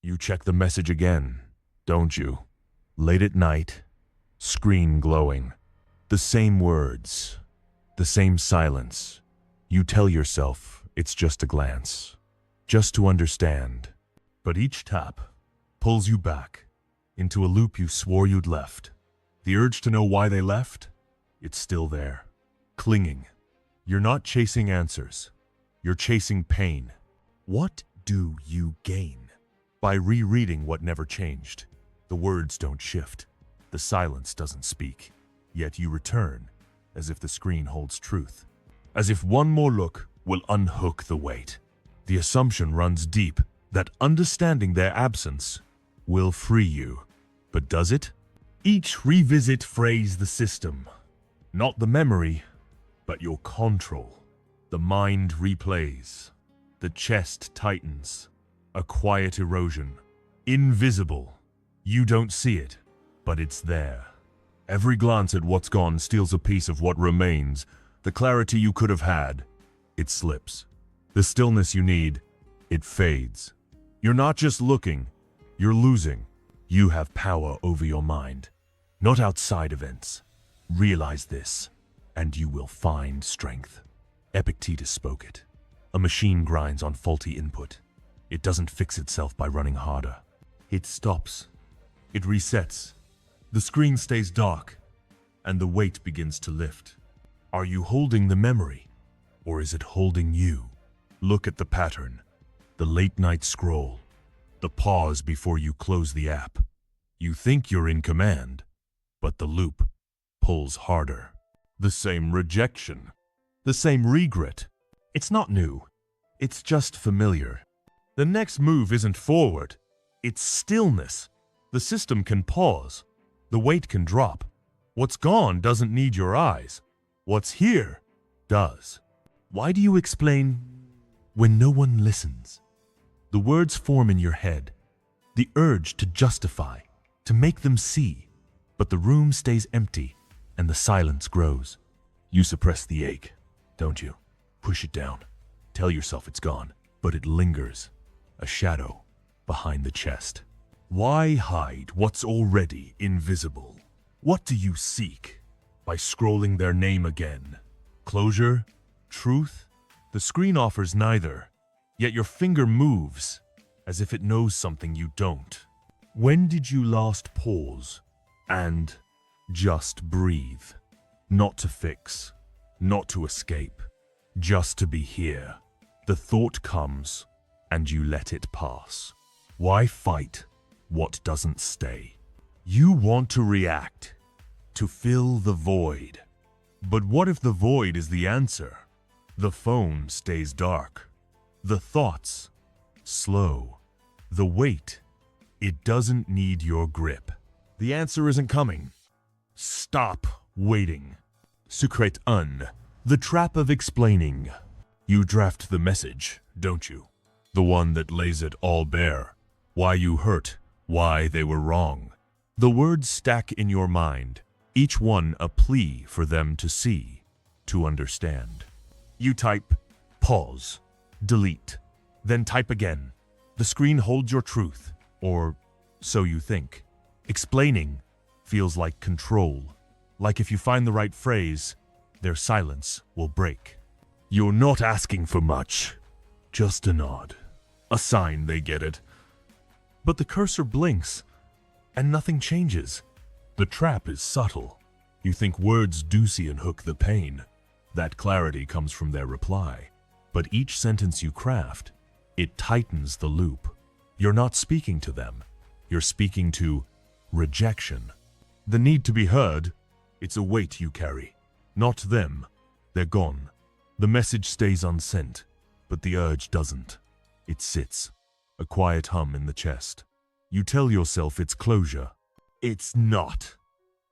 You check the message again, don't you? Late at night, screen glowing. The same words, the same silence. You tell yourself it's just a glance, just to understand. But each tap pulls you back into a loop you swore you'd left. The urge to know why they left, it's still there, clinging. You're not chasing answers. You're chasing pain. What do you gain by rereading what never changed? The words don't shift. The silence doesn't speak. Yet you return, as if the screen holds truth. As if one more look will unhook the weight. The assumption runs deep that understanding their absence will free you. But does it? Each revisit frays the system. Not the memory, but your control. The mind replays. The chest tightens. A quiet erosion. Invisible. You don't see it, but it's there. Every glance at what's gone steals a piece of what remains. The clarity you could have had, it slips. The stillness you need, it fades. You're not just looking, you're losing. You have power over your mind, not outside events. Realize this, and you will find strength. Epictetus spoke it. A machine grinds on faulty input. It doesn't fix itself by running harder. It stops. It resets. The screen stays dark, and the weight begins to lift. Are you holding the memory, or is it holding you? Look at the pattern. The late-night scroll. The pause before you close the app. You think you're in command, but the loop pulls harder. The same rejection. The same regret. It's not new. It's just familiar. The next move isn't forward. It's stillness. The system can pause. The weight can drop. What's gone doesn't need your eyes. What's here does. Why do you explain when no one listens? The words form in your head. The urge to justify, to make them see. But the room stays empty and the silence grows. You suppress the ache, don't you? Push it down. Tell yourself it's gone, but it lingers. A shadow behind the chest. Why hide what's already invisible? What do you seek by scrolling their name again? Closure? Truth? The screen offers neither, yet your finger moves as if it knows something you don't. When did you last pause and just breathe? Not to fix, not to escape, just to be here. The thought comes and you let it pass. Why fight what doesn't stay? You want to react, to fill the void. But what if the void is the answer? The phone stays dark. The thoughts, slow. The weight, it doesn't need your grip. The answer isn't coming. Stop waiting. Secret the trap of explaining. You draft the message, don't you? The one that lays it all bare. Why you hurt, why they were wrong. The words stack in your mind, each one a plea for them to see, to understand. You type, pause, delete, then type again. The screen holds your truth, or so you think. Explaining feels like control, like if you find the right phrase, their silence will break. You're not asking for much, just a nod, a sign they get it. But the cursor blinks, and nothing changes. The trap is subtle. You think words do see and hook the pain. That clarity comes from their reply. But each sentence you craft, it tightens the loop. You're not speaking to them. You're speaking to rejection. The need to be heard, it's a weight you carry. Not them. They're gone. The message stays unsent, but the urge doesn't. It sits, a quiet hum in the chest. You tell yourself it's closure. It's not.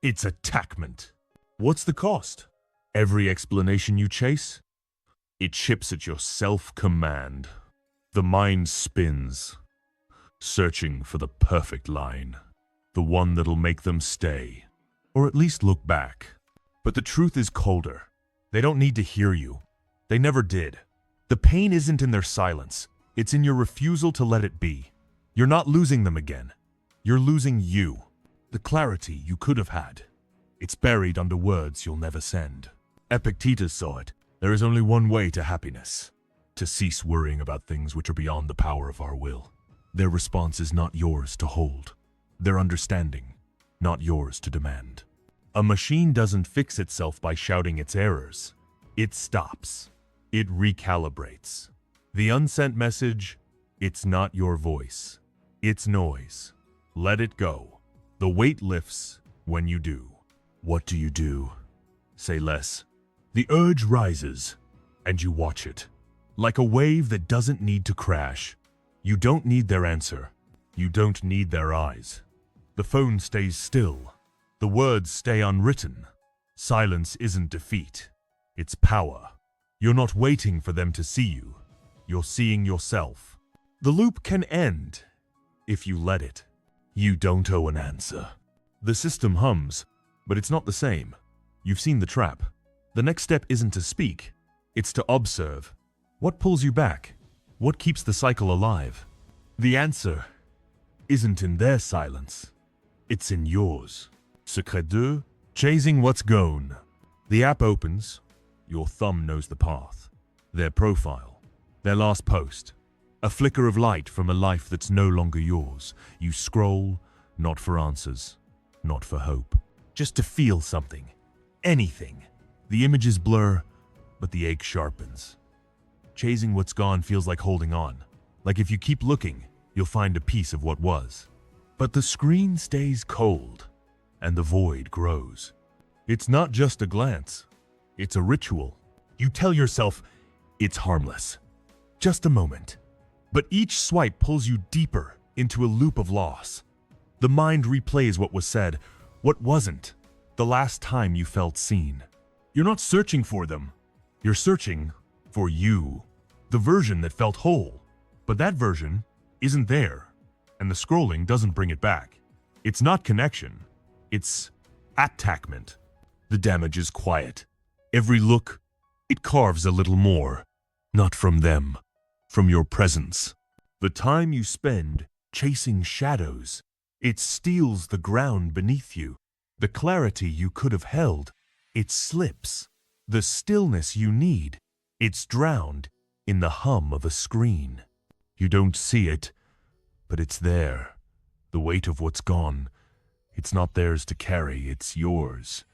It's attackment. What's the cost? Every explanation you chase? It chips at your self-command. The mind spins, searching for the perfect line, the one that'll make them stay, or at least look back. But the truth is colder. They don't need to hear you. They never did. The pain isn't in their silence. It's in your refusal to let it be. You're not losing them again. You're losing you. The clarity you could have had. It's buried under words you'll never send. Epictetus saw it. There is only one way to happiness. To cease worrying about things which are beyond the power of our will. Their response is not yours to hold. Their understanding, not yours to demand. A machine doesn't fix itself by shouting its errors. It stops. It recalibrates. The unsent message, it's not your voice. It's noise. Let it go. The weight lifts when you do. What do you do? Say less. The urge rises, and you watch it. Like a wave that doesn't need to crash. You don't need their answer. You don't need their eyes. The phone stays still. The words stay unwritten. Silence isn't defeat. It's power. You're not waiting for them to see you. You're seeing yourself. The loop can end if you let it. You don't owe an answer. The system hums, but it's not the same. You've seen the trap. The next step isn't to speak. It's to observe. What pulls you back? What keeps the cycle alive? The answer isn't in their silence. It's in yours. Secret 2, chasing what's gone. The app opens. Your thumb knows the path. Their profile. Their last post. A flicker of light from a life that's no longer yours. You scroll, not for answers, not for hope. Just to feel something. Anything. The images blur, but the ache sharpens. Chasing what's gone feels like holding on. Like if you keep looking, you'll find a piece of what was. But the screen stays cold, and the void grows. It's not just a glance. It's a ritual. You tell yourself, it's harmless. Just a moment. But each swipe pulls you deeper into a loop of loss. The mind replays what was said, what wasn't, the last time you felt seen. You're not searching for them. You're searching for you. The version that felt whole. But that version isn't there. And the scrolling doesn't bring it back. It's not connection. It's attachment. The damage is quiet. Every look, it carves a little more. Not from them, from your presence. The time you spend chasing shadows, it steals the ground beneath you. The clarity you could have held, it slips. The stillness you need, it's drowned in the hum of a screen. You don't see it, but it's there. The weight of what's gone, it's not theirs to carry, it's yours,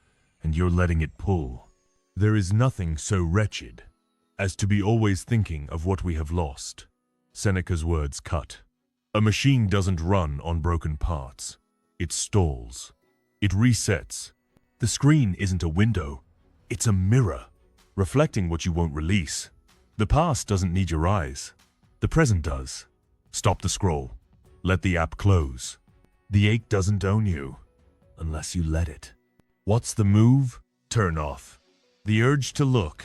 and you're letting it pull. There is nothing so wretched as to be always thinking of what we have lost. Seneca's words cut. A machine doesn't run on broken parts. It stalls. It resets. The screen isn't a window. It's a mirror, reflecting what you won't release. The past doesn't need your eyes. The present does. Stop the scroll. Let the app close. The ache doesn't own you, unless you let it. What's the move? Turn off. The urge to look,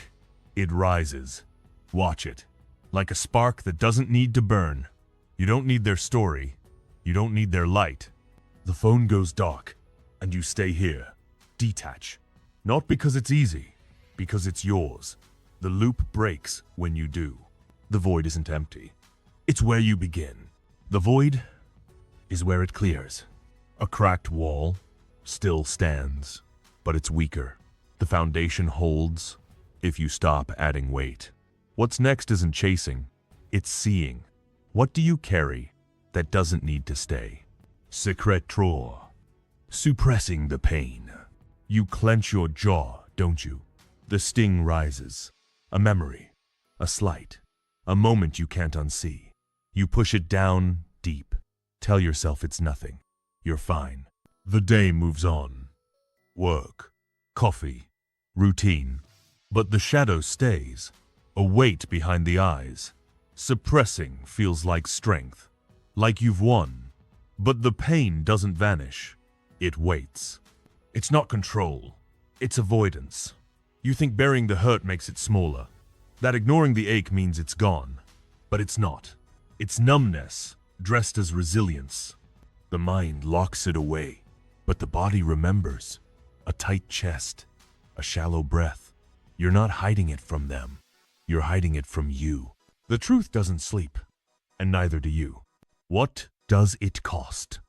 it rises. Watch it. Like a spark that doesn't need to burn. You don't need their story. You don't need their light. The phone goes dark, and you stay here. Detach. Not because it's easy, because it's yours. The loop breaks when you do. The void isn't empty. It's where you begin. The void is where it clears. A cracked wall still stands, but it's weaker. The foundation holds if you stop adding weight. What's next isn't chasing, it's seeing. What do you carry that doesn't need to stay? Secret 3. Suppressing the pain. You clench your jaw, don't you? The sting rises. A memory. A slight. A moment you can't unsee. You push it down deep. Tell yourself it's nothing. You're fine. The day moves on. Work. Coffee. Routine. But the shadow stays. A weight behind the eyes. Suppressing feels like strength. Like you've won. But the pain doesn't vanish. It waits. It's not control. It's avoidance. You think burying the hurt makes it smaller. That ignoring the ache means it's gone. But it's not. It's numbness, dressed as resilience. The mind locks it away, but the body remembers. A tight chest, a shallow breath. You're not hiding it from them. You're hiding it from you. The truth doesn't sleep, and neither do you. What does it cost?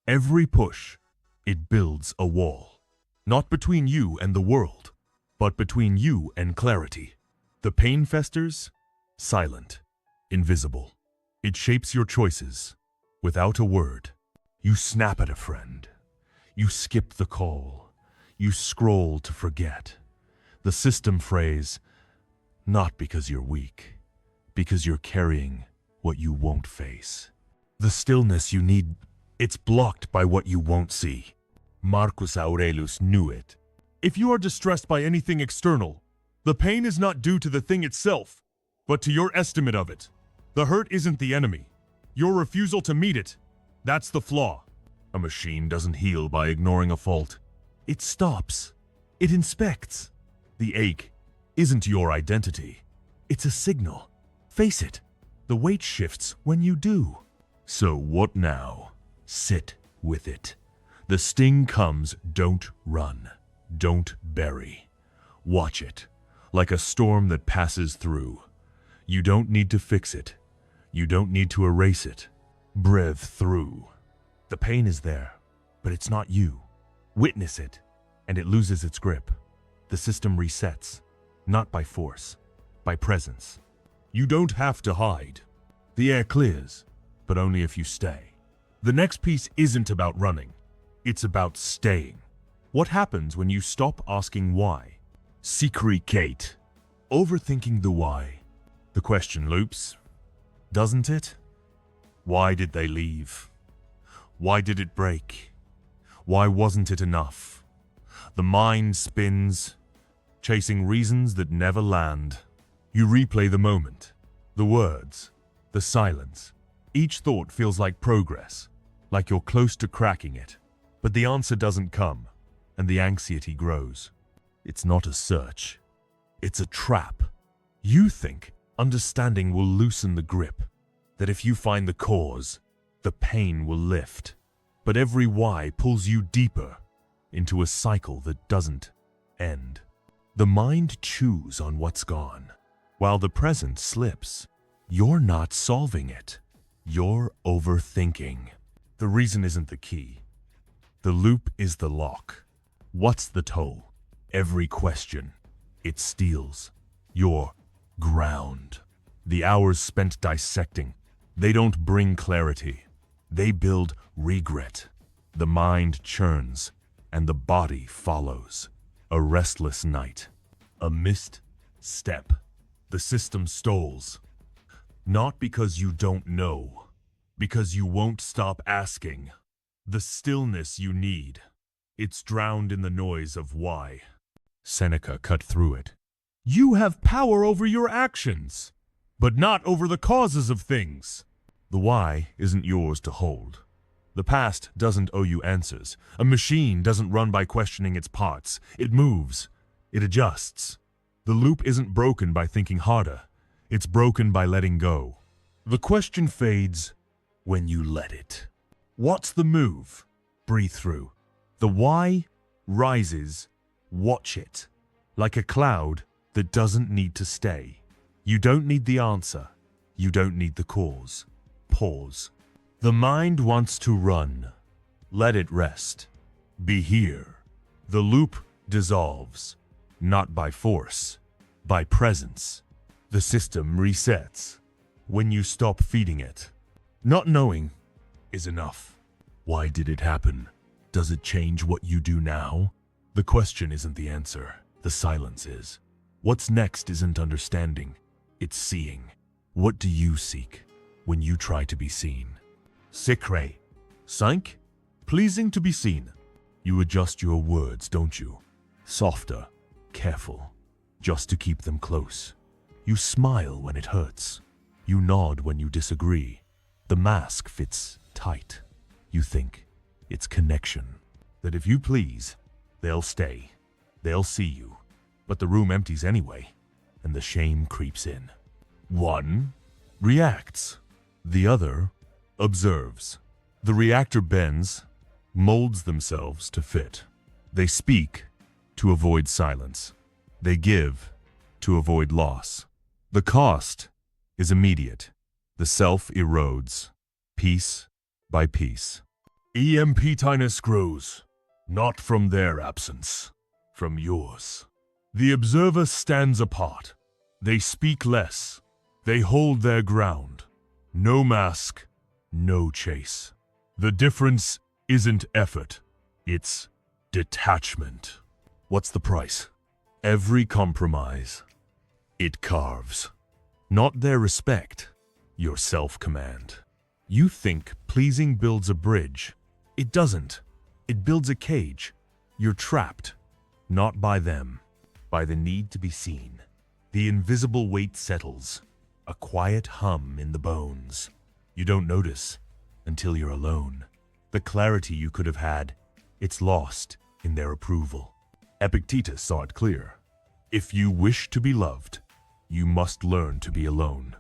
Every push, it builds a wall. Not between you and the world, but between you and clarity. The pain festers, silent, invisible. It shapes your choices, without a word. You snap at a friend. You skip the call. You scroll to forget. The system phrase, not because you're weak, because you're carrying what you won't face. The stillness you need, it's blocked by what you won't see. Marcus Aurelius knew it. If you are distressed by anything external, the pain is not due to the thing itself, but to your estimate of it. The hurt isn't the enemy. Your refusal to meet it, that's the flaw. A machine doesn't heal by ignoring a fault. It stops. It inspects. The ache isn't your identity. It's a signal. Face it. The weight shifts when you do. So what now? Sit with it. The sting comes, don't run. Don't bury. Watch it, like a storm that passes through. You don't need to fix it. You don't need to erase it. Breathe through. The pain is there, but it's not you. Witness it, and it loses its grip. The system resets, not by force, by presence. You don't have to hide. The air clears, but only if you stay. The next piece isn't about running. It's about staying. What happens when you stop asking why? Secret. Overthinking the why. The question loops, doesn't it? Why did they leave? Why did it break? Why wasn't it enough? The mind spins, chasing reasons that never land. You replay the moment, the words, the silence. Each thought feels like progress, like you're close to cracking it. But the answer doesn't come, and the anxiety grows. It's not a search. It's a trap. You think understanding will loosen the grip, that if you find the cause, the pain will lift. But every why pulls you deeper into a cycle that doesn't end. The mind chews on what's gone, while the present slips. You're not solving it. You're overthinking. The reason isn't the key. The loop is the lock. What's the toll? Every question, it steals your ground. The hours spent dissecting, they don't bring clarity. They build regret. The mind churns, and the body follows. A restless night. A missed step. The system stalls. Not because you don't know, because you won't stop asking. The stillness you need, it's drowned in the noise of why. Seneca cut through it. You have power over your actions, but not over the causes of things. The why isn't yours to hold. The past doesn't owe you answers. A machine doesn't run by questioning its parts. It moves. It adjusts. The loop isn't broken by thinking harder. It's broken by letting go. The question fades when you let it. What's the move? Breathe through. The why rises. Watch it. Like a cloud that doesn't need to stay. You don't need the answer. You don't need the cause. Pause. The mind wants to run. Let it rest. Be here. The loop dissolves, not by force, by presence. The system resets when you stop feeding it. Not knowing is enough. Why did it happen? Does it change what you do now? The question isn't the answer. The silence is. What's next isn't understanding. It's seeing. What do you seek when you try to be seen? Secret. Cinq. Pleasing to be seen. You adjust your words, don't you? Softer, careful, just to keep them close. You smile when it hurts. You nod when you disagree. The mask fits tight. You think it's connection. That if you please, they'll stay. They'll see you. But the room empties anyway, and the shame creeps in. One reacts. The other observes. The reactor bends, molds themselves to fit. They speak to avoid silence. They give to avoid loss. The cost is immediate. The self erodes. Peace by peace. Emptiness grows, not from their absence, from yours. The observer stands apart. They speak less. They hold their ground. No mask, no chase. The difference isn't effort, it's detachment. What's the price? Every compromise. It carves. Not their respect, your self-command. You think pleasing builds a bridge. It doesn't. It builds a cage. You're trapped, not by them, by the need to be seen. The invisible weight settles, a quiet hum in the bones. You don't notice until you're alone. The clarity you could have had, it's lost in their approval. Epictetus saw it clear. If you wish to be loved, you must learn to be alone.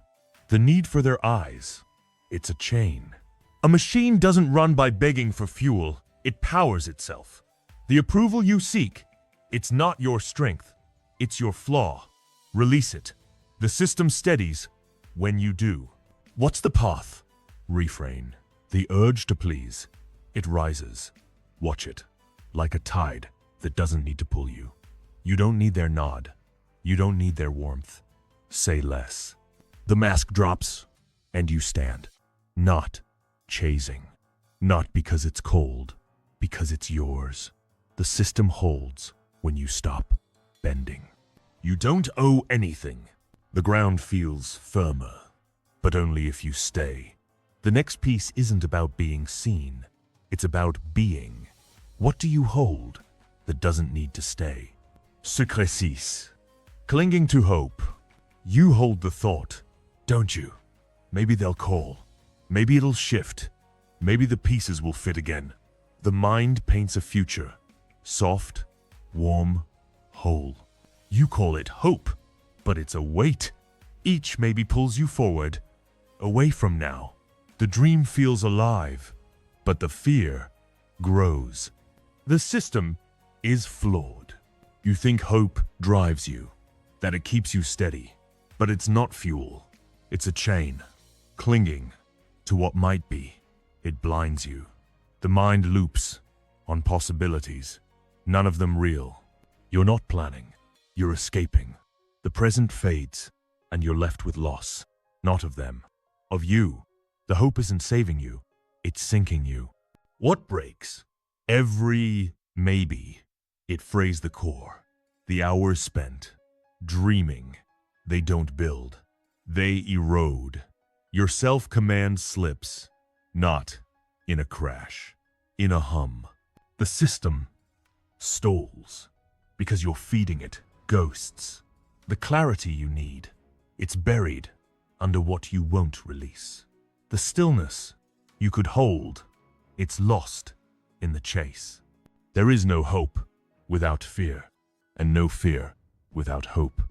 The need for their eyes, it's a chain. A machine doesn't run by begging for fuel, it powers itself. The approval you seek, it's not your strength, it's your flaw. Release it. The system steadies when you do. What's the path? Refrain. The urge to please, it rises. Watch it, like a tide that doesn't need to pull you. You don't need their nod. You don't need their warmth. Say less. The mask drops, and you stand. Not chasing. Not because it's cold, because it's yours. The system holds when you stop bending. You don't owe anything. The ground feels firmer, but only if you stay. The next piece isn't about being seen. It's about being. What do you hold that doesn't need to stay? Secrecis. Clinging to hope. You hold the thought, don't you? Maybe they'll call. Maybe it'll shift. Maybe the pieces will fit again. The mind paints a future. Soft, warm, whole. You call it hope, but it's a weight. Each maybe pulls you forward, away from now. The dream feels alive, but the fear grows. The system is flawed. You think hope drives you, that it keeps you steady, but it's not fuel. It's a chain, clinging to what might be. It blinds you. The mind loops on possibilities, none of them real. You're not planning, you're escaping. The present fades, and you're left with loss, not of them, of you. The hope isn't saving you, it's sinking you. What breaks? Every maybe. It frays the core. The hours spent, dreaming. They don't build. They erode. Your self-command slips, not in a crash, in a hum. The system stalls because you're feeding it ghosts. The clarity you need, it's buried under what you won't release. The stillness you could hold, it's lost in the chase. There is no hope without fear, and no fear without hope.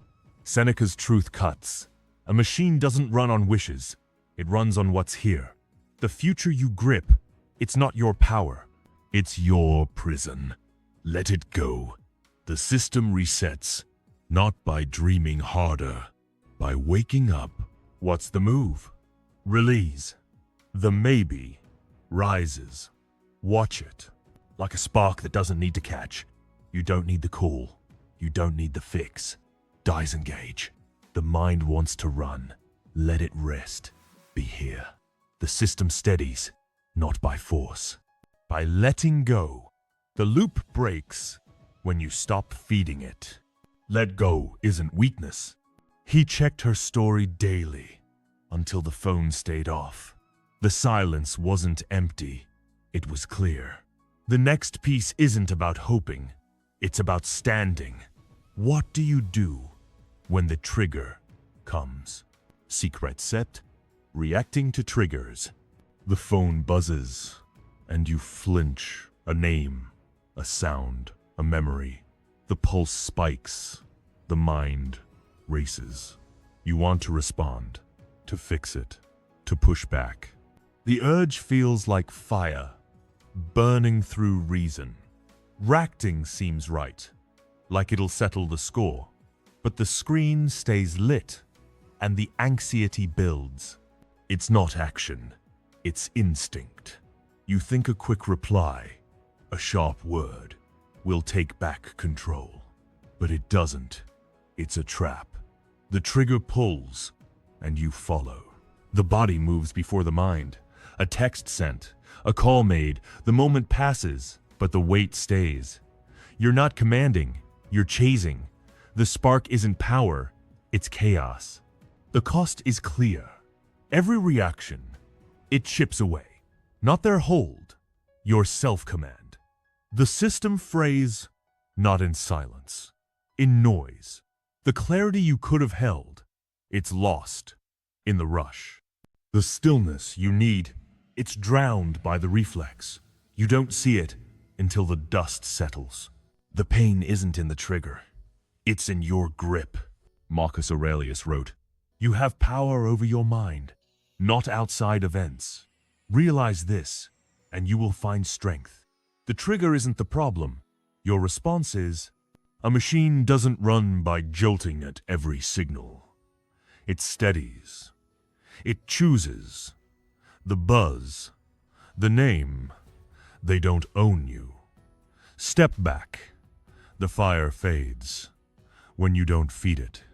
Seneca's truth cuts. A machine doesn't run on wishes, it runs on what's here. The future you grip, it's not your power, it's your prison. Let it go. The system resets, not by dreaming harder, by waking up. What's the move? Release. The maybe rises. Watch it. Like a spark that doesn't need to catch. You don't need the call. You don't need the fix. Dies engage. The mind wants to run. Let it rest. Be here. The system steadies, not by force. By letting go. The loop breaks when you stop feeding it. Let go isn't weakness. He checked her story daily until the phone stayed off. The silence wasn't empty, it was clear. The next piece isn't about hoping, it's about standing. What do you do when the trigger comes? Secret set, reacting to triggers. The phone buzzes, and you flinch. A name, a sound, a memory. The pulse spikes, the mind races. You want to respond, to fix it, to push back. The urge feels like fire, burning through reason. Reacting seems right, like it'll settle the score. But the screen stays lit, and the anxiety builds. It's not action, it's instinct. You think a quick reply, a sharp word, will take back control. But it doesn't. It's a trap. The trigger pulls, and you follow. The body moves before the mind. A text sent, a call made, the moment passes, but the weight stays. You're not commanding, you're chasing. The spark isn't power, it's chaos. The cost is clear. Every reaction, it chips away. Not their hold, your self-command. The system frays, not in silence, in noise. The clarity you could have held, it's lost in the rush. The stillness you need, it's drowned by the reflex. You don't see it until the dust settles. The pain isn't in the trigger. It's in your grip. Marcus Aurelius wrote, "You have power over your mind, not outside events. Realize this, and you will find strength." The trigger isn't the problem. Your response is. A machine doesn't run by jolting at every signal. It steadies. It chooses. The buzz, the name, they don't own you. Step back. The fire fades. When you don't feed it,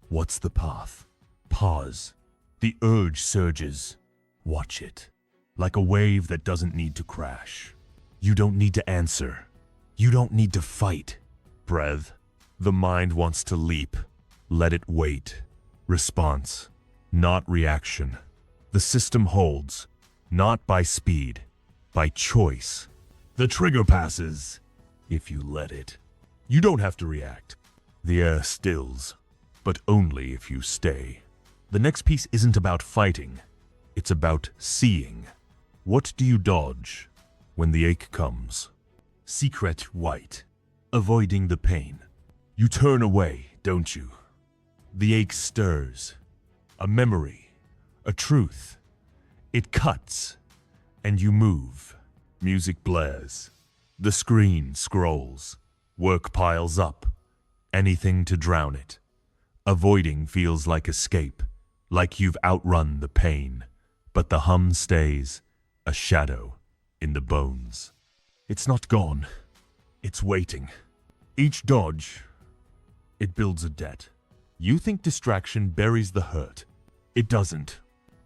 what's the path? Pause. The urge surges. Watch it. Like a wave that doesn't need to crash. You don't need to answer. You don't need to fight. Breath. The mind wants to leap. Let it wait. Response, not reaction. The system holds, not by speed, by choice. The trigger passes, if you let it. You don't have to react. The air stills, but only if you stay. The next piece isn't about fighting. It's about seeing. What do you dodge when the ache comes? Secret white, avoiding the pain. You turn away, don't you? The ache stirs. A memory, a truth. It cuts, and you move. Music blares. The screen scrolls. Work piles up. Anything to drown it. Avoiding feels like escape, like you've outrun the pain. But the hum stays, a shadow in the bones. It's not gone. It's waiting. Each dodge, it builds a debt. You think distraction buries the hurt. It doesn't.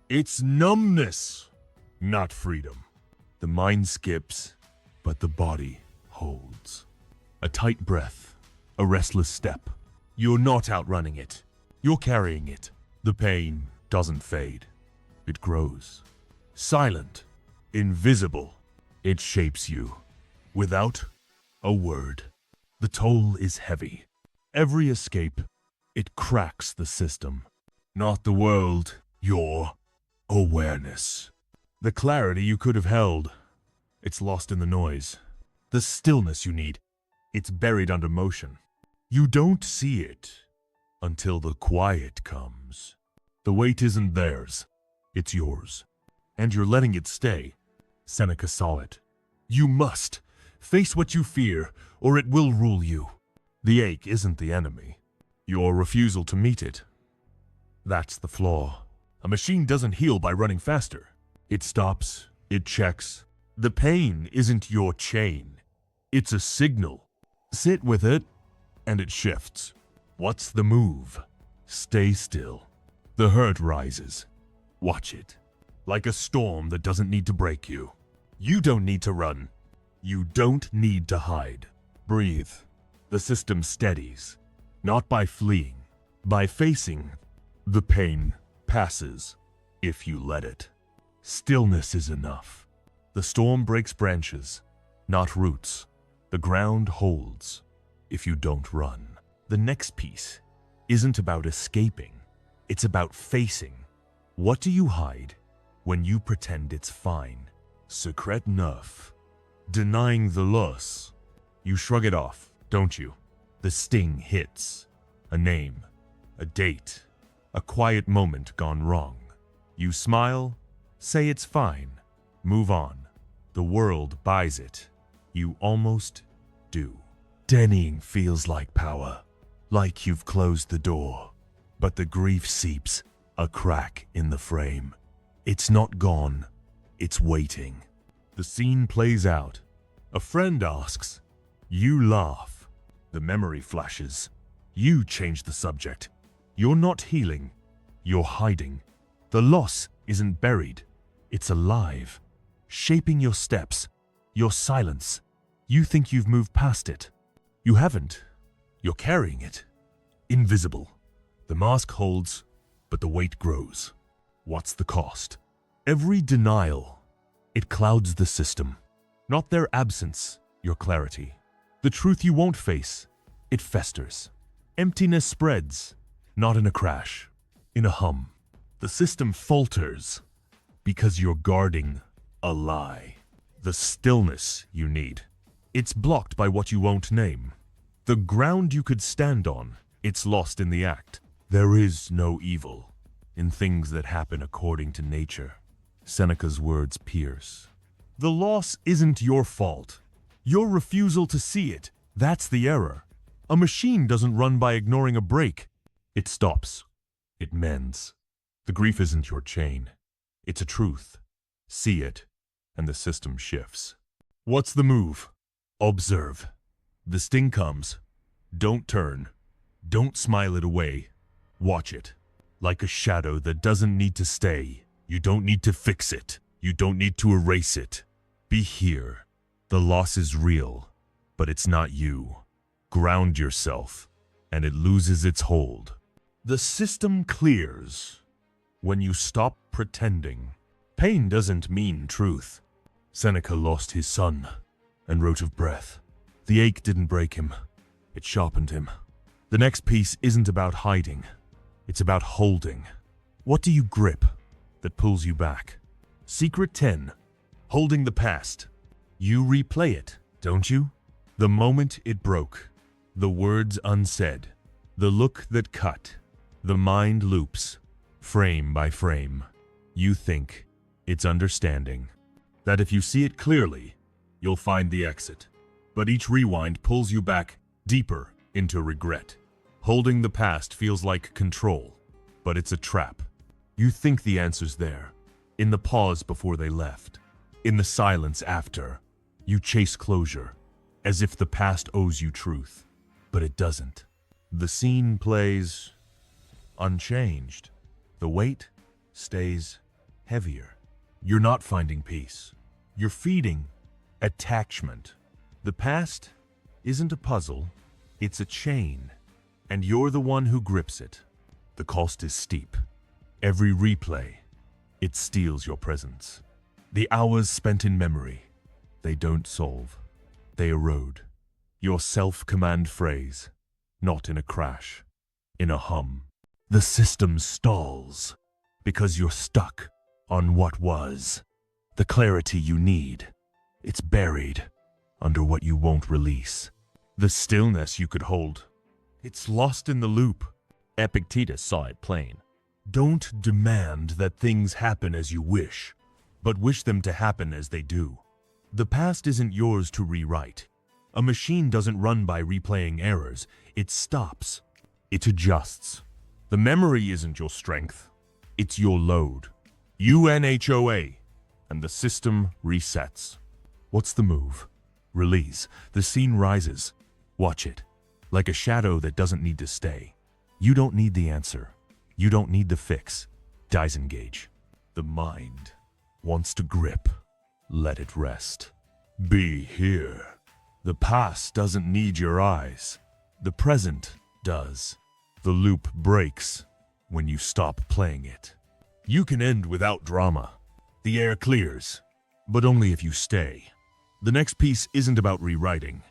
It's numbness, not freedom. The mind skips, but the body holds. A tight breath, a restless step. You're not outrunning it. You're carrying it. The pain doesn't fade. It grows. Silent, invisible. It shapes you. Without a word. The toll is heavy. Every escape, it cracks the system. Not the world, your awareness. The clarity you could have held, it's lost in the noise. The stillness you need, it's buried under motion. You don't see it until the quiet comes. The weight isn't theirs, it's yours. And you're letting it stay. Seneca saw it. You must face what you fear, or it will rule you. The ache isn't the enemy. Your refusal to meet it. That's the flaw. A machine doesn't heal by running faster. It stops, it checks. The pain isn't your chain. It's a signal. Sit with it, and it shifts. What's the move? Stay still. The hurt rises. Watch it. Like a storm that doesn't need to break you. You don't need to run. You don't need to hide. Breathe. The system steadies. Not by fleeing, by facing. The pain passes, if you let it. Stillness is enough. The storm breaks branches, not roots. The ground holds, if you don't run. The next piece isn't about escaping. It's about facing. What do you hide when you pretend it's fine? Secret neuf. Denying the loss. You shrug it off, don't you? The sting hits. A name, a date, a quiet moment gone wrong. You smile, say it's fine, move on. The world buys it. You almost do. Denying feels like power, like you've closed the door. But the grief seeps, a crack in the frame. It's not gone, it's waiting. The scene plays out. A friend asks. You laugh. The memory flashes. You change the subject. You're not healing. You're hiding. The loss isn't buried. It's alive, shaping your steps, your silence. You think you've moved past it. You haven't. You're carrying it. Invisible. The mask holds, but the weight grows. What's the cost? Every denial. It clouds the system. Not their absence, your clarity. The truth you won't face. It festers. Emptiness spreads. Not in a crash. In a hum. The system falters because you're guarding a lie. The stillness you need. It's blocked by what you won't name. The ground you could stand on, it's lost in the act. There is no evil in things that happen according to nature. Seneca's words pierce. The loss isn't your fault. Your refusal to see it, that's the error. A machine doesn't run by ignoring a break. It stops. It mends. The grief isn't your chain. It's a truth. See it, and the system shifts. What's the move? Observe. The sting comes. Don't turn. Don't smile it away. Watch it. Like a shadow that doesn't need to stay. You don't need to fix it. You don't need to erase it. Be here. The loss is real, but it's not you. Ground yourself, and it loses its hold. The system clears when you stop pretending. Pain doesn't mean truth. Seneca lost his son and wrote of breath. The ache didn't break him. It sharpened him. The next piece isn't about hiding. It's about holding. What do you grip that pulls you back? Secret 10. Holding the past. You replay it, don't you? The moment it broke. The words unsaid. The look that cut. The mind loops, frame by frame. You think it's understanding. That if you see it clearly, you'll find the exit. But each rewind pulls you back deeper into regret. Holding the past feels like control, but it's a trap. You think the answer's there, in the pause before they left, in the silence after. You chase closure, as if the past owes you truth, but it doesn't. The scene plays unchanged. The weight stays heavier. You're not finding peace. You're feeding attachment. The past isn't a puzzle, it's a chain, and you're the one who grips it. The cost is steep. Every replay, it steals your presence. The hours spent in memory, they don't solve. They erode. Your self-command phrase, not in a crash, in a hum. The system stalls because you're stuck on what was. The clarity you need, it's buried under what you won't release. The stillness you could hold, it's lost in the loop. Epictetus saw it plain. Don't demand that things happen as you wish, but wish them to happen as they do. The past isn't yours to rewrite. A machine doesn't run by replaying errors. It stops. It adjusts. The memory isn't your strength. It's your load. UNHOA. And the system resets. What's the move? Release. The scene rises. Watch it. Like a shadow that doesn't need to stay. You don't need the answer. You don't need the fix. Disengage. The mind wants to grip. Let it rest. Be here. The past doesn't need your eyes. The present does. The loop breaks when you stop playing it. You can end without drama. The air clears, but only if you stay. The next piece isn't about rewriting.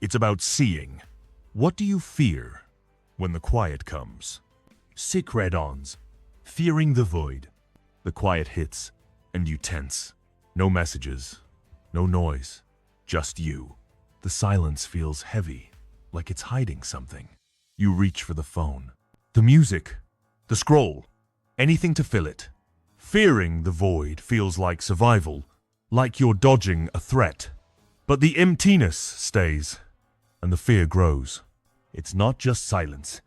It's about seeing. What do you fear when the quiet comes? Sick red-ons, fearing the void. The quiet hits, and you tense. No messages, no noise, just you. The silence feels heavy, like it's hiding something. You reach for the phone. The music, the scroll, anything to fill it. Fearing the void feels like survival, like you're dodging a threat. But the emptiness stays, and the fear grows. It's not just silence,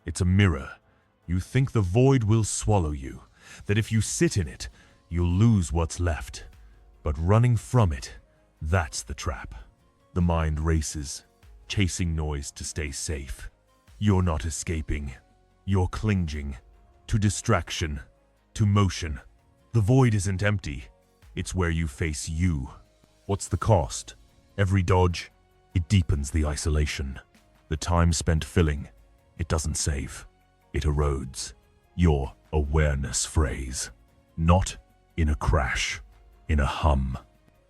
it's a mirror. You think the void will swallow you, that if you sit in it, you'll lose what's left. But running from it, that's the trap. The mind races, chasing noise to stay safe. You're not escaping. You're clinging to distraction, to motion. The void isn't empty. It's where you face you. What's the cost? Every dodge, it deepens the isolation. The time spent filling, it doesn't save. It erodes your awareness phrase. Not in a crash, in a hum.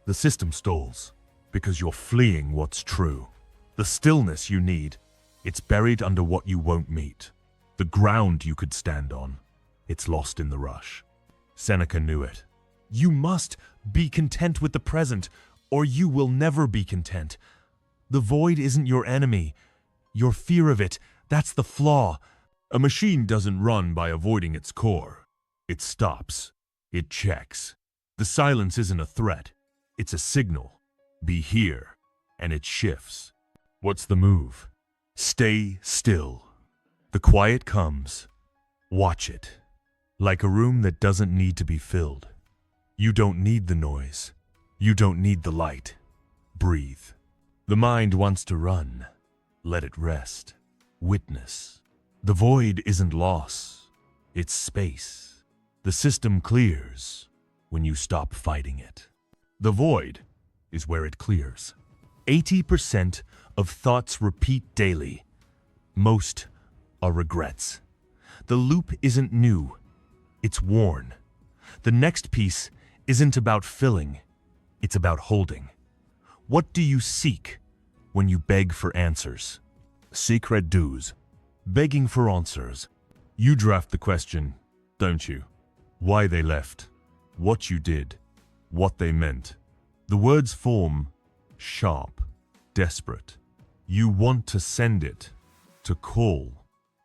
The system stalls because you're fleeing what's true. The stillness you need, it's buried under what you won't meet. The ground you could stand on, it's lost in the rush. Seneca knew it. You must be content with the present, or you will never be content. The void isn't your enemy. Your fear of it, that's the flaw. A machine doesn't run by avoiding its core. It stops. It checks. The silence isn't a threat. It's a signal. Be here. And it shifts. What's the move? Stay still. The quiet comes. Watch it. Like a room that doesn't need to be filled. You don't need the noise. You don't need the light. Breathe. The mind wants to run. Let it rest. Witness. The void isn't loss. It's space. The system clears when you stop fighting it. The void is where it clears. 80% of thoughts repeat daily. Most are regrets. The loop isn't new. It's worn. The next piece isn't about filling. It's about holding. What do you seek when you beg for answers? Secret dues. Begging for answers. You draft the question, don't you? Why they left. What you did. What they meant. The words form sharp, desperate. You want to send it, to call,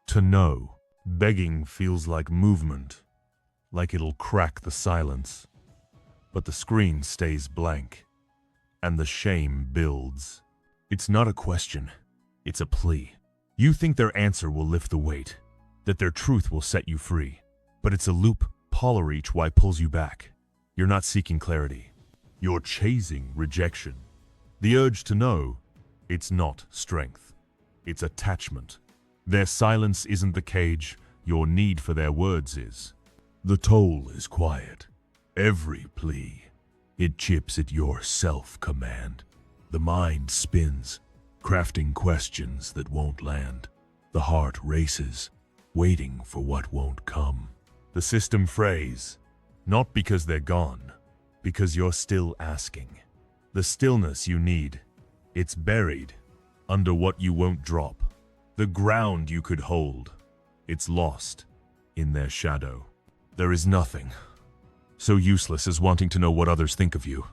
to know. Begging feels like movement, like it'll crack the silence. But the screen stays blank, and the shame builds. It's not a question, it's a plea. You think their answer will lift the weight, that their truth will set you free. But it's a loop Paula each why pulls you back. You're not seeking clarity. You're chasing rejection. The urge to know, it's not strength. It's attachment. Their silence isn't the cage, your need for their words is. The toll is quiet. Every plea, it chips at your self-command. The mind spins, crafting questions that won't land. The heart races, waiting for what won't come. The system frays, not because they're gone, because you're still asking. The stillness you need, it's buried under what you won't drop. The ground you could hold, it's lost in their shadow. There is nothing so useless as wanting to know what others think of you.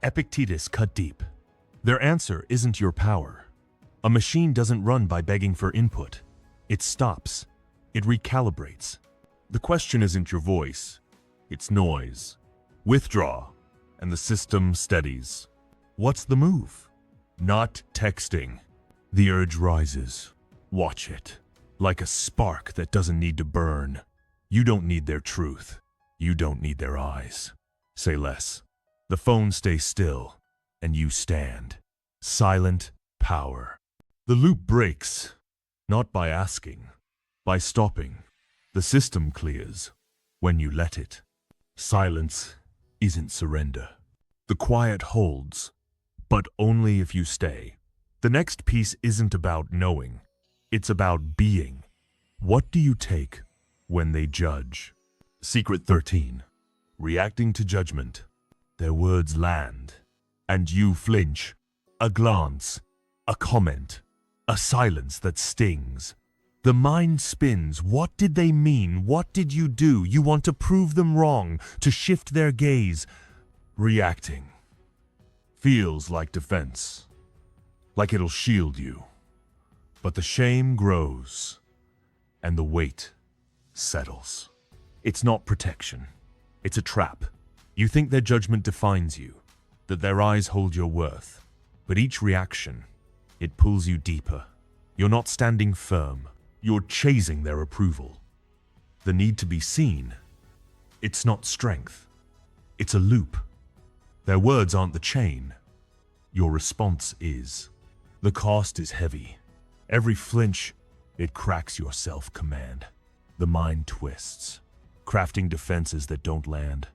Epictetus cut deep. Their answer isn't your power. A machine doesn't run by begging for input. It stops. It recalibrates. The question isn't your voice. It's noise. Withdraw, and the system steadies. What's the move? Not texting. The urge rises. Watch it. Like a spark that doesn't need to burn. You don't need their truth. You don't need their eyes. Say less. The phone stays still, and you stand. Silent power. The loop breaks, not by asking, by stopping. The system clears when you let it. Silence isn't surrender. The quiet holds, but only if you stay. The next piece isn't about knowing. It's about being. What do you take when they judge? Secret 13. Reacting to judgment. Their words land, and you flinch. A glance, a comment, a silence that stings. The mind spins. What did they mean? What did you do? You want to prove them wrong, to shift their gaze. Reacting feels like defense, like it'll shield you. But the shame grows, and the weight settles. It's not protection. It's a trap. You think their judgment defines you, that their eyes hold your worth. But each reaction, it pulls you deeper. You're not standing firm. You're chasing their approval. The need to be seen, it's not strength. It's a loop. Their words aren't the chain. Your response is. The cost is heavy. Every flinch, it cracks your self-command. The mind twists, crafting defenses that don't land.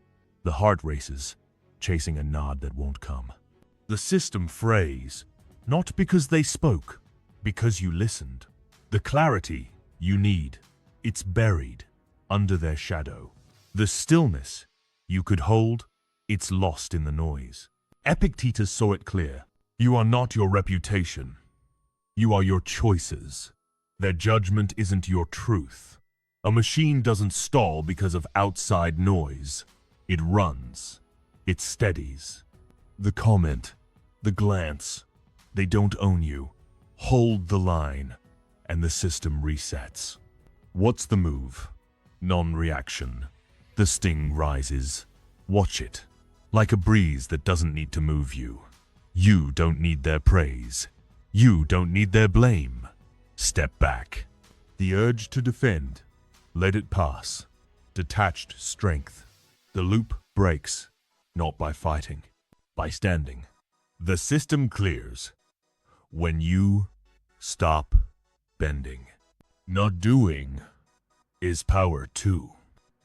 The heart races, chasing a nod that won't come. The system frays, not because they spoke, because you listened. The clarity you need, it's buried under their shadow. The stillness you could hold, it's lost in the noise. Epictetus saw it clear. You are not your reputation. You are your choices. Their judgment isn't your truth. A machine doesn't stall because of outside noise. It runs. It steadies. The comment, the glance, they don't own you. Hold the line, and the system resets. What's the move? Non-reaction. The sting rises. Watch it. Like a breeze that doesn't need to move you. You don't need their praise. You don't need their blame. Step back. The urge to defend. Let it pass. Detached strength. The loop breaks, not by fighting, by standing. The system clears when you stop bending. Not doing is power too.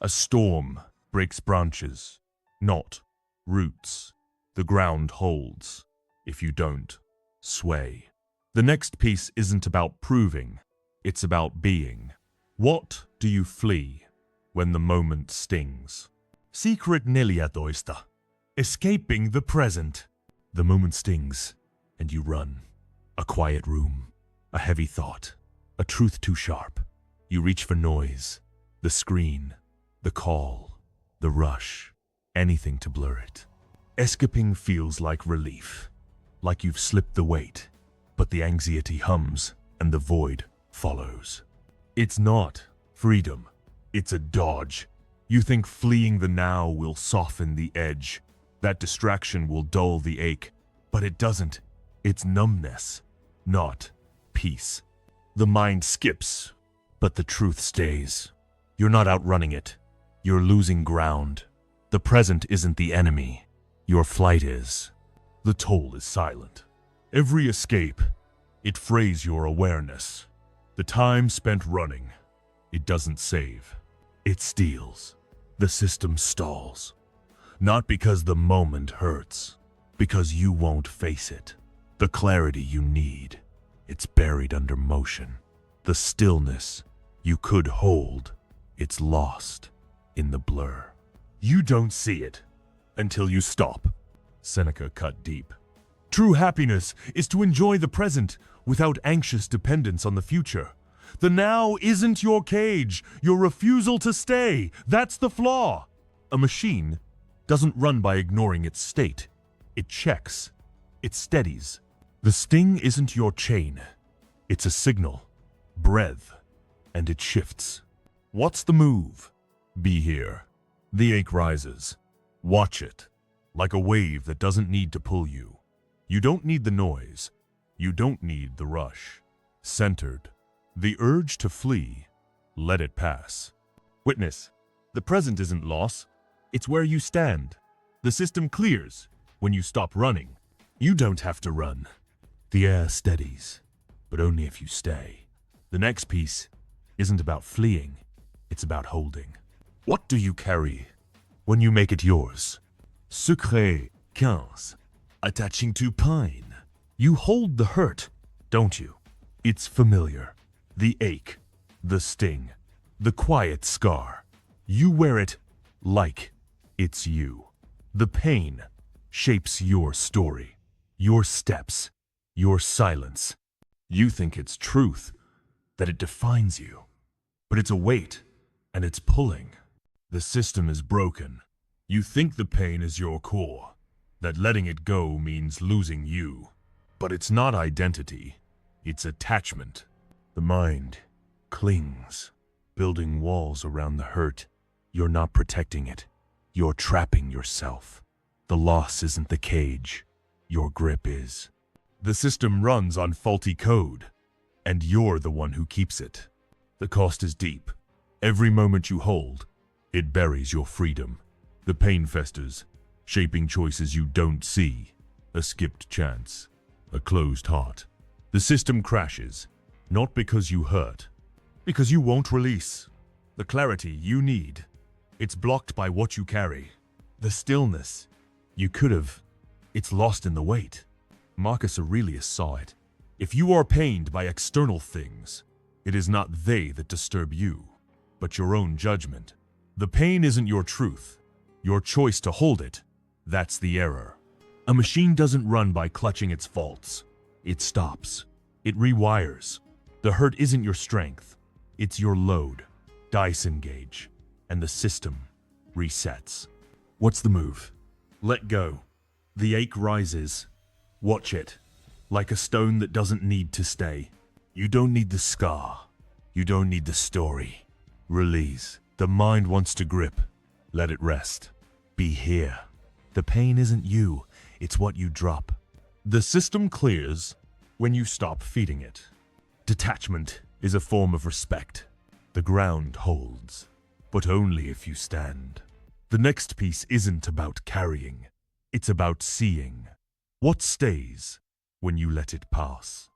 A storm breaks branches, not roots. The ground holds. If you don't, sway. The next piece isn't about proving, it's about being. What do you flee when the moment stings? Secret niliatoista. Escaping the present. The moment stings, and you run. A quiet room, a heavy thought, a truth too sharp. You reach for noise, the screen, the call, the rush, anything to blur it. Escaping feels like relief, like you've slipped the weight, but the anxiety hums and the void follows. It's not freedom, it's a dodge. You think fleeing the now will soften the edge, that distraction will dull the ache, but it doesn't. It's numbness, not peace. The mind skips, but the truth stays. You're not outrunning it. You're losing ground. The present isn't the enemy. Your flight is. The toll is silent. Every escape, it frays your awareness. The time spent running, it doesn't save. It steals. The system stalls. Not because the moment hurts, because you won't face it. The clarity you need, it's buried under motion. The stillness you could hold, it's lost in the blur. You don't see it until you stop. Seneca cut deep. True happiness is to enjoy the present without anxious dependence on the future. The now isn't your cage, your refusal to stay. That's the flaw. A machine doesn't run by ignoring its state. It checks. It steadies. The sting isn't your chain. It's a signal. Breath. And it shifts. What's the move? Be here. The ache rises. Watch it. Like a wave that doesn't need to pull you. You don't need the noise. You don't need the rush. Centered. The urge to flee. Let it pass. Witness. The present isn't loss. It's where you stand. The system clears when you stop running. You don't have to run. The air steadies, but only if you stay. The next piece isn't about fleeing. It's about holding. What do you carry when you make it yours? Secret 15. Attaching to pine. You hold the hurt, don't you? It's familiar. The ache, the sting, the quiet scar. You wear it like it's you. The pain shapes your story, your steps, your silence. You think it's truth, that it defines you. But it's a weight, and it's pulling. The system is broken. You think the pain is your core, that letting it go means losing you. But it's not identity, it's attachment. The mind clings, building walls around the hurt. You're not protecting it. You're trapping yourself. The loss isn't the cage. Your grip is. The system runs on faulty code, and you're the one who keeps it. The cost is deep. Every moment you hold, it buries your freedom. The pain festers, shaping choices you don't see, a skipped chance, a closed heart. The system crashes, not because you hurt, because you won't release. The clarity you need, it's blocked by what you carry. The stillness you could have, it's lost in the weight. Marcus Aurelius saw it. If you are pained by external things, it is not they that disturb you, but your own judgment. The pain isn't your truth, your choice to hold it, that's the error. A machine doesn't run by clutching its faults. It stops. It rewires. The hurt isn't your strength, it's your load. Dice engage, and the system resets. What's the move? Let go. The ache rises. Watch it, like a stone that doesn't need to stay. You don't need the scar. You don't need the story. Release. The mind wants to grip. Let it rest. Be here. The pain isn't you, it's what you drop. The system clears when you stop feeding it. Detachment is a form of respect. The ground holds, but only if you stand. The next piece isn't about carrying, it's about seeing. What stays when you let it pass?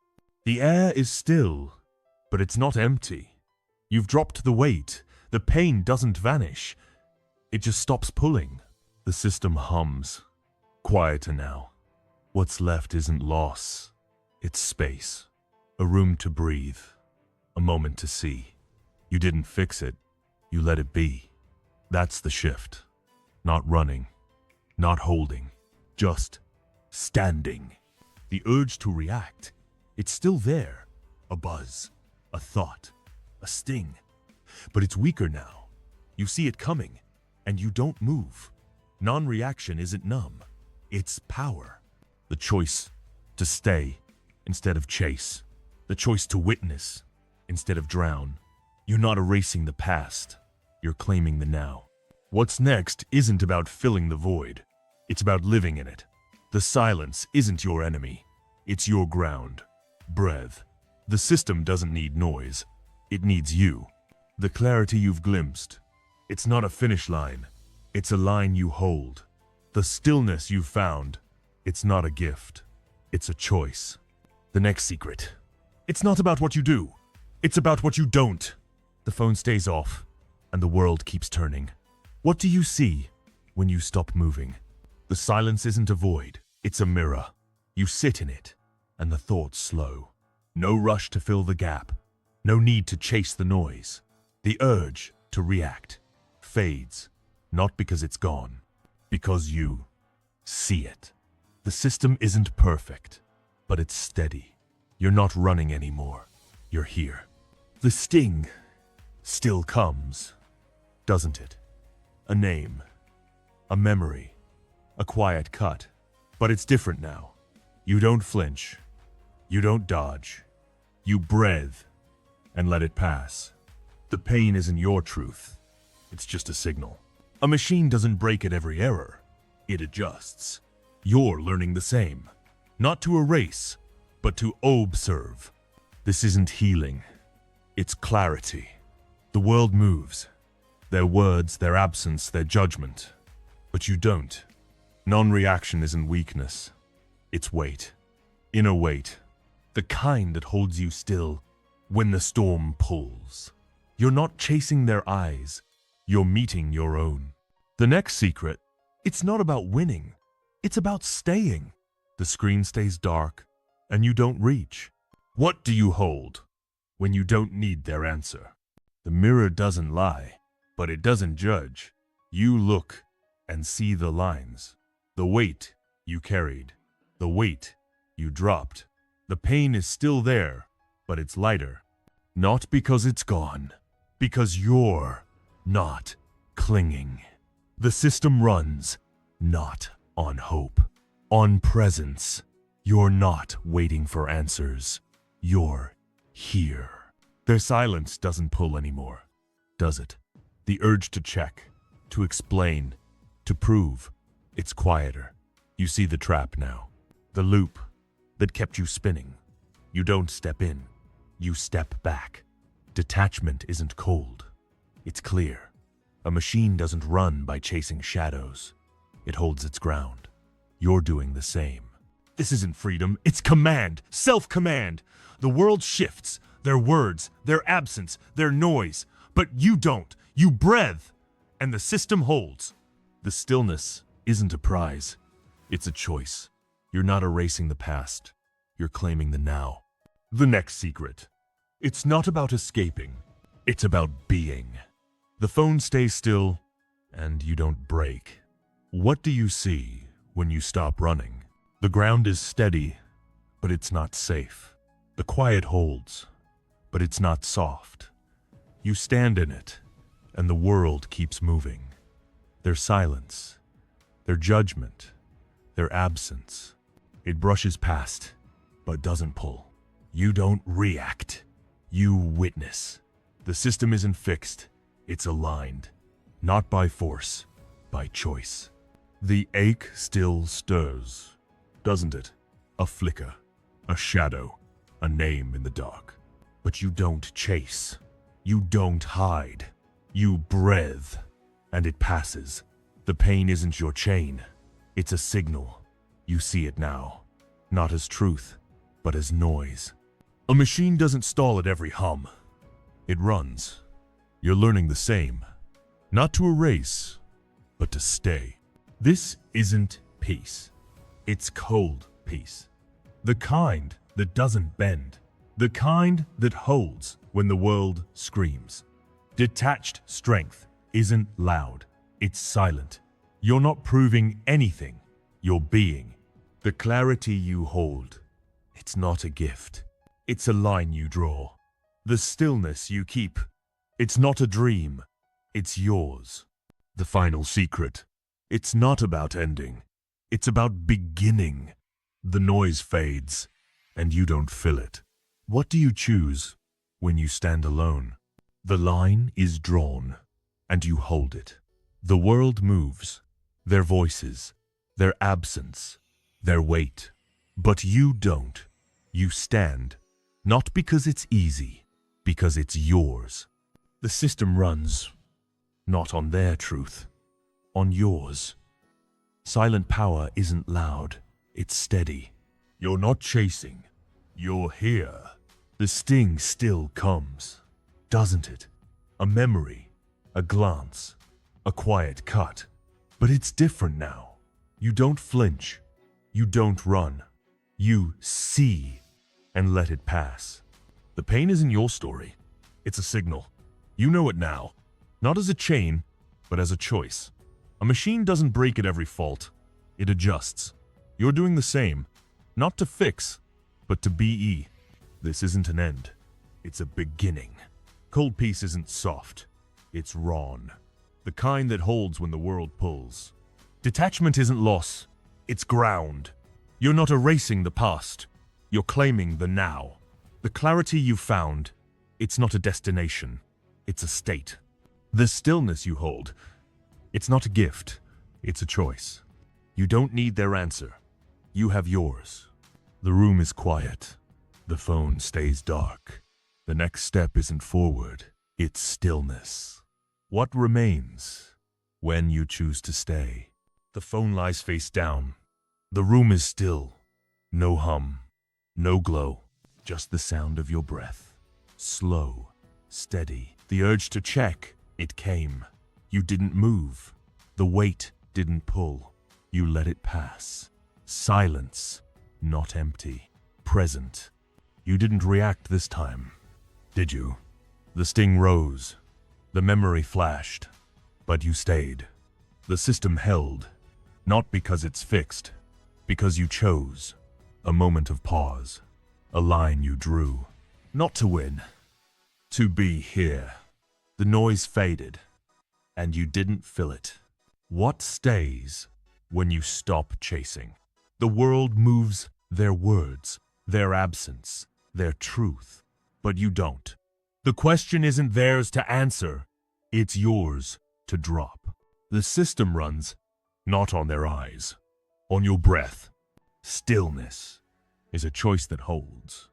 The air is still, but it's not empty. You've dropped the weight. The pain doesn't vanish. It just stops pulling. The system hums. Quieter now. What's left isn't loss. It's space. A room to breathe. A moment to see. You didn't fix it. You let it be. That's the shift. Not running. Not holding. Just standing. The urge to react. It's still there. A buzz. A thought. A sting. But it's weaker now. You see it coming, and you don't move. Non-reaction isn't numb. It's power. The choice to stay instead of chase. The choice to witness instead of drown. You're not erasing the past. You're claiming the now. What's next isn't about filling the void. It's about living in it. The silence isn't your enemy. It's your ground. Breath. The system doesn't need noise. It needs you. The clarity you've glimpsed. It's not a finish line. It's a line you hold. The stillness you've found. It's not a gift. It's a choice. The next secret. It's not about what you do. It's about what you don't. The phone stays off, and the world keeps turning. What do you see when you stop moving? The silence isn't a void. It's a mirror. You sit in it, and the thoughts slow. No rush to fill the gap. No need to chase the noise. The urge to react fades, not because it's gone, because you see it. The system isn't perfect, but it's steady. You're not running anymore. You're here. The sting still comes, doesn't it? A name, a memory, a quiet cut. But it's different now. You don't flinch. You don't dodge. You breathe and let it pass. The pain isn't your truth. It's just a signal. A machine doesn't break at every error. It adjusts. You're learning the same. Not to erase, but to observe. This isn't healing. It's clarity. The world moves. Their words, their absence, their judgment. But you don't. Non-reaction isn't weakness. It's weight. Inner weight. The kind that holds you still when the storm pulls. You're not chasing their eyes. You're meeting your own. The next secret, it's not about winning. It's about staying. The screen stays dark, and you don't reach. What do you hold when you don't need their answer? The mirror doesn't lie, but it doesn't judge. You look and see the lines. The weight you carried. The weight you dropped. The pain is still there, but it's lighter. Not because it's gone, because you're not clinging. The system runs not on hope, on presence. You're not waiting for answers. You're here. Their silence doesn't pull anymore, does it? The urge to check, to explain, to prove, it's quieter. You see the trap now, the loop that kept you spinning. You don't step in, you step back. Detachment isn't cold, it's clear. A machine doesn't run by chasing shadows. It holds its ground. You're doing the same. This isn't freedom, it's command, self-command. The world shifts, their words, their absence, their noise. But you don't, you breathe, and the system holds. The stillness isn't a prize. It's a choice. You're not erasing the past. You're claiming the now. The next secret. It's not about escaping, it's about being. The phone stays still, and you don't break. What do you see when you stop running? The ground is steady, but it's not safe. The quiet holds, but it's not soft. You stand in it, and the world keeps moving. Their silence, their judgment, their absence. It brushes past, but doesn't pull. You don't react. You witness. The system isn't fixed. It's aligned. Not by force, by choice. The ache still stirs, doesn't it? A flicker, a shadow, a name in the dark. But you don't chase. You don't hide. You breathe, and it passes. The pain isn't your chain. It's a signal. You see it now. Not as truth, but as noise. A machine doesn't stall at every hum. It runs. You're learning the same. Not to erase, but to stay. This isn't peace. It's cold peace. The kind that doesn't bend. The kind that holds when the world screams. Detached strength isn't loud. It's silent. You're not proving anything. You're being. The clarity you hold. It's not a gift. It's a line you draw. The stillness you keep. It's not a dream. It's yours. The final secret. It's not about ending. It's about beginning. The noise fades, and you don't fill it. What do you choose when you stand alone? The line is drawn, and you hold it. The world moves, their voices, their absence, their weight. But you don't. You stand, not because it's easy, because it's yours. The system runs, not on their truth, on yours. Silent power isn't loud, it's steady. You're not chasing, you're here. The sting still comes, doesn't it? A memory, a glance, a quiet cut. But it's different now. You don't flinch, you don't run. You see and let it pass. The pain isn't your story, it's a signal. You know it now, not as a chain, but as a choice. A machine doesn't break at every fault, it adjusts. You're doing the same, not to fix, but to be. This isn't an end, it's a beginning. Cold peace isn't soft, it's raw. The kind that holds when the world pulls. Detachment isn't loss, it's ground. You're not erasing the past, you're claiming the now. The clarity you found, it's not a destination, it's a state. The stillness you hold, it's not a gift, it's a choice. You don't need their answer, you have yours. The room is quiet, the phone stays dark. The next step isn't forward, it's stillness. What remains when you choose to stay? The phone lies face down. The room is still. No hum, no glow, just the sound of your breath. Slow, steady. The urge to check, it came. You didn't move. The weight didn't pull. You let it pass. Silence, not empty. Present. You didn't react this time, did you? The sting rose. The memory flashed. But you stayed. The system held. Not because it's fixed. Because you chose. A moment of pause. A line you drew. Not to win. To be here. The noise faded. And you didn't fill it. What stays when you stop chasing? The world moves their words, their absence, their truth. But you don't. The question isn't theirs to answer. It's yours to drop. The system runs not on their eyes, on your breath. Stillness is a choice that holds.